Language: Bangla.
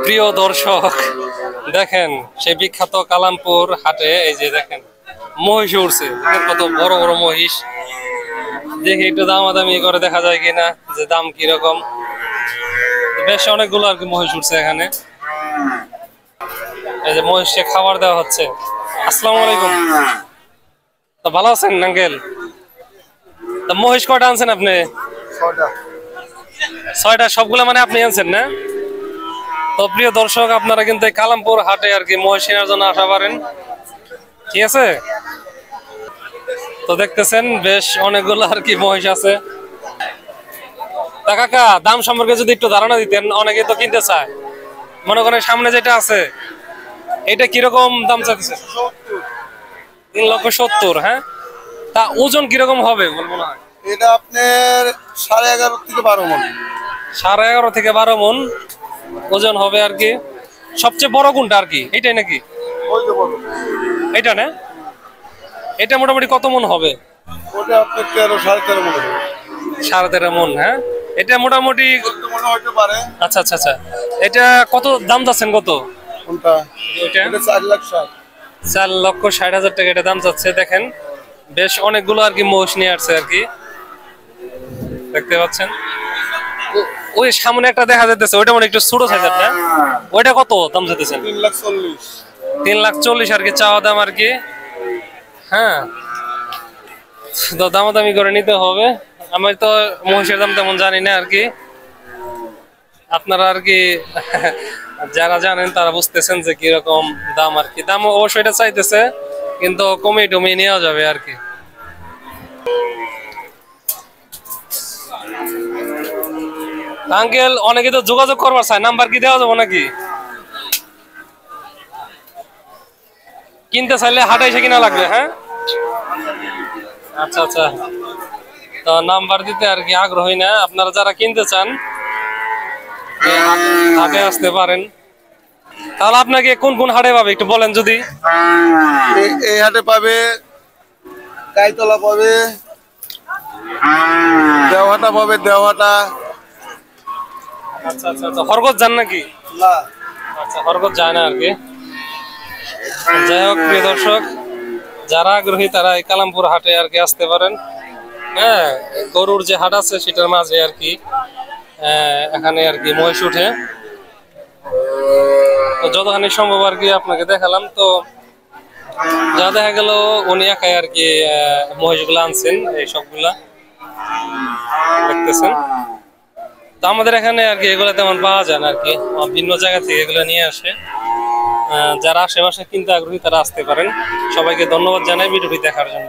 প্রিয় দর্শক, দেখেন সেই বিখ্যাত কালামপুর হাটে এই যে দেখেন মহিষ উঠছে, কত বড় বড় মহিষ। দেখি একটু দামাদামি করে দেখা যায় কিনা যে দাম কিরকম। বেশ অনেকগুলো আর কি মহিষ উঠছে এখানে। এই যে মহিষকে খাবার দেওয়া হচ্ছে। আসসালামু আলাইকুম, তো ভালো আছেন আঙ্কেল? তা মহিষ কয়টা আনছেন আপনি? ছয়টা। সবগুলা মানে আপনি আনছেন না? তো প্রিয় দর্শক, আপনারা কিন্তু এই কালামপুর হাটে আর কি মহিষ কেনার জন্য আসা পারেন, ঠিক আছে? তো দেখতেছেন বেশ অনেকগুলো আর কি মহিষ আছে। তা কাকা, দাম সম্পর্কে যদি একটু ধারণা দিতেন, অনেকে তো কিনতে চায়। মনে করেন সামনে যেটা আছে এটা কিরকম দাম চাইতেছে? 3,70,000। হ্যাঁ, তা ওজন কিরকম হবে বলবো না? এটা আপনার 11.5 থেকে 12 মণ। 11.5 থেকে 12 মণ ওজন হবে আর কি। সবচেয়ে বড় কোনটা আর কি, এইটাই নাকি? ওই যে বড় এটা না? এটা মোটামুটি কত মণ হবে? ওটা আপনার 13 মণ হবে। 13.5 মণ। হ্যাঁ, এটা মোটামুটি মনে হইতে পারে। আচ্ছা আচ্ছা আচ্ছা। এটা কত দাম যাচ্ছেন কত? কোনটা? এটা এটা 4,60,000। 4,60,000 টাকা এটা দাম যাচ্ছে। দেখেন বেশ অনেকগুলো আর কি মহিষ নিয়ে আসছে আর কি, দেখতে পাচ্ছেন। ওই সামনে একটা দেখা যাচ্ছে, ওইটা মানে একটু ছোট সাইজের না? ওইটা কত দাম যাচ্ছেন? 3,40,000। 3,40,000 আর কি চাওয়া দাম আর কি। হ্যাঁ, তো দামাদামি করে নিতে হবে। আমি তো মহিষের দাম তেমন জানি না আর কি, আপনারা আর কি যারা জানেন তারা বুঝতেছেন যে কিরকম দাম আর কি। দাম অবশ্যই এটা চাইতেছে, কিন্তু কমিয়ে টমিয়ে নেওয়া যাবে আর কি। আঙ্কেল, অনেকে তো যোগাযোগ করবার চায়, নাম্বার কি দেওয়া যাবে নাকি? কিনতে চাইলে হাটে এসে কিনা লাগবে। হ্যাঁ, আচ্ছা আচ্ছা। তো নাম্বার দিতে আর কি আগ্রহী না, আপনারা যারা কিনতে চান হাটে আসতে পারেন। তাহলে আপনাকে কোন কোন হাটে পাবে একটু বলেন যদি। এই হাটে পাবে, কাইতলা পাবে, দেওহাটা পাবে, দেওহাটা। আচ্ছা আচ্ছা আচ্ছা। হরগত যান নাকি? না, আচ্ছা, হরগত যায় না আর কি। যাই হোক প্রিয় দর্শক, যারা আগ্রহী তারা এই কালামপুর হাটে আর কি আসতে পারেন। হ্যাঁ, গরুর যে হাট আছে সেটার মাঝে আর কি এখানে আর কি মহিষ উঠে। তো যতখানি সম্ভব আর কি আপনাকে দেখালাম। তো যা দেখা গেল উনি একাই আর কি মহিষগুলো আনছেন, এই সবগুলা দেখতেছেন। তো আমাদের এখানে আর কি এগুলো তেমন পাওয়া যায় না আর কি, ভিন্ন জায়গা থেকে এগুলো নিয়ে আসে। যারা আশেপাশে কিনতে আগ্রহী তারা আসতে পারেন। সবাইকে ধন্যবাদ জানাই ভিডিওটি দেখার জন্য।